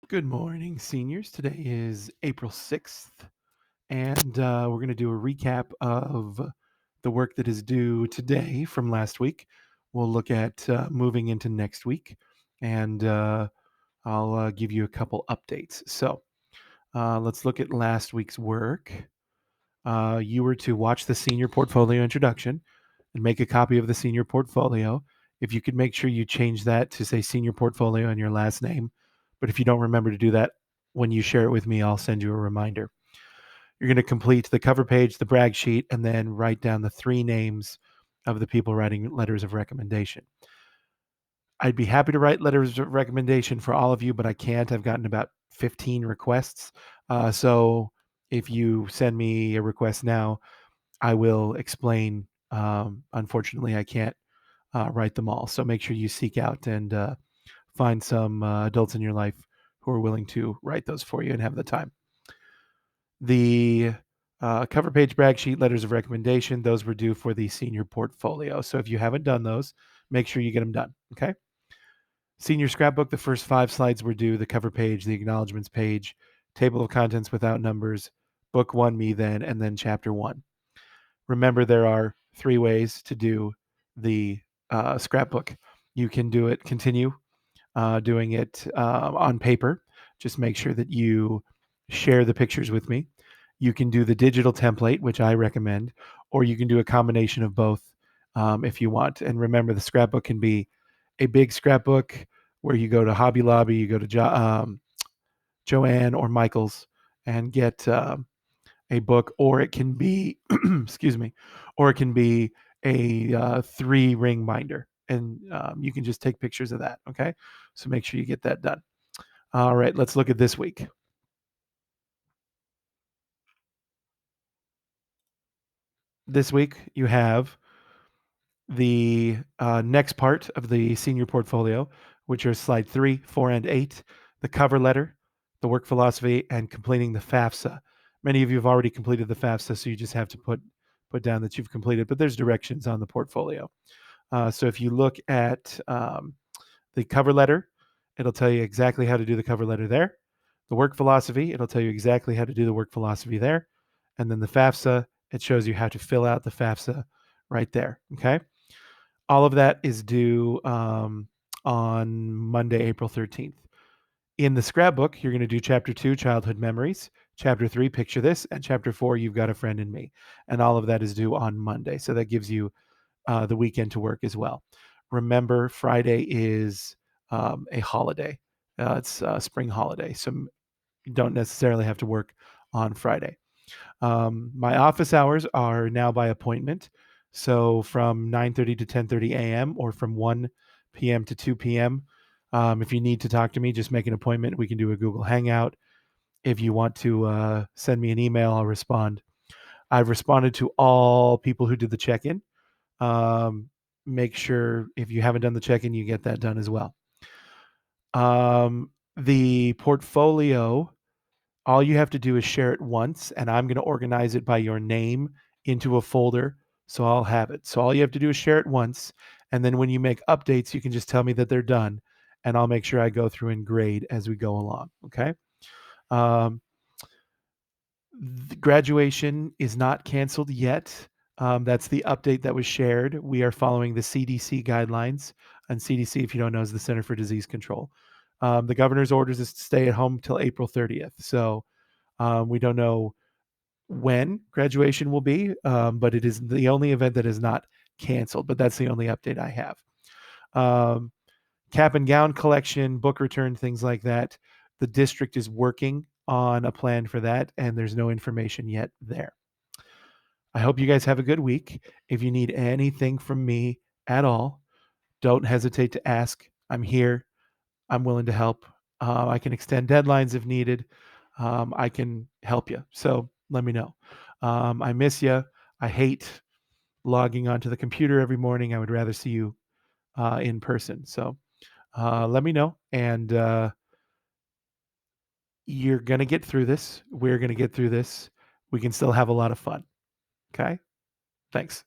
Good morning, seniors. Today is April 6th, and we're going to do a recap of the work that is due today from last week. We'll look at moving into next week, and I'll give you a couple updates. So let's look at last week's work. You were to watch the senior portfolio introduction and make a copy of the senior portfolio. If you could make sure you change that to say senior portfolio and your last name. But if you don't remember to do that, when you share it with me, I'll send you a reminder. You're going to complete the cover page, the brag sheet, and then write down the three names of the people writing letters of recommendation. I'd be happy to write letters of recommendation for all of you, but I can't. I've gotten about 15 requests. So if you send me a request now, I will explain. Unfortunately, I can't write them all. So make sure you seek out and find some adults in your life who are willing to write those for you and have the time. The cover page, brag sheet, letters of recommendation, those were due for the senior portfolio. So if you haven't done those, make sure you get them done. Okay. Senior scrapbook, the first 5 slides were due: the cover page, the acknowledgments page, table of contents without numbers, book one, me then, and then chapter one. Remember, there are 3 ways to do the scrapbook. You can do it, continue doing it on paper. Just make sure that you share the pictures with me. You can do the digital template, which I recommend, or you can do a combination of both if you want. And remember, the scrapbook can be a big scrapbook where you go to Hobby Lobby, you go to Joanne or Michael's and get a book, or it can be, excuse me, or it can be a 3-ring binder, and you can just take pictures of that. Okay, so make sure you get that done. All right, let's look at this week. This week you have the next part of the senior portfolio, which are slide 3, 4, and 8, the cover letter, the work philosophy, and completing the FAFSA. Many of you have already completed the FAFSA, so you just have to put down that you've completed, but there's directions on the portfolio. So if you look at the cover letter, it'll tell you exactly how to do the cover letter there. The work philosophy, it'll tell you exactly how to do the work philosophy there. And then the FAFSA, it shows you how to fill out the FAFSA right there. Okay. All of that is due on Monday, April 13th. In the scrapbook, you're going to do chapter 2, childhood memories, chapter 3, picture this, and chapter 4, you've got a friend in me. And all of that is due on Monday. So that gives you the weekend to work as well. Remember, Friday is a holiday. It's a spring holiday, so you don't necessarily have to work on Friday. My office hours are now by appointment, so from 9:30 to 10:30 a.m. or from 1 p.m. to 2 p.m. If you need to talk to me, just make an appointment. We can do a Google Hangout. If you want to send me an email, I'll respond. I've responded to all people who did the check-in. Make sure if you haven't done the check-in, you get that done as well. The portfolio, all you have to do is share it once, and I'm going to organize it by your name into a folder, so I'll have it. So all you have to do is share it once, and then when you make updates, you can just tell me that they're done, and I'll make sure I go through and grade as we go along. Okay. Um, the graduation is not canceled yet. That's the update that was shared. We are following the CDC guidelines, and CDC, if you don't know, is the Center for Disease Control. The governor's orders is to stay at home till April 30th. So we don't know when graduation will be, but it is the only event that is not canceled. But that's the only update I have. Cap and gown collection, book return, things like that. The district is working on a plan for that, and there's no information yet there. I hope you guys have a good week. If you need anything from me at all, don't hesitate to ask. I'm here. I'm willing to help. I can extend deadlines if needed. I can help you. So let me know. I miss you. I hate logging onto the computer every morning. I would rather see you in person. So let me know. And you're going to get through this. We're going to get through this. We can still have a lot of fun. Okay. Thanks.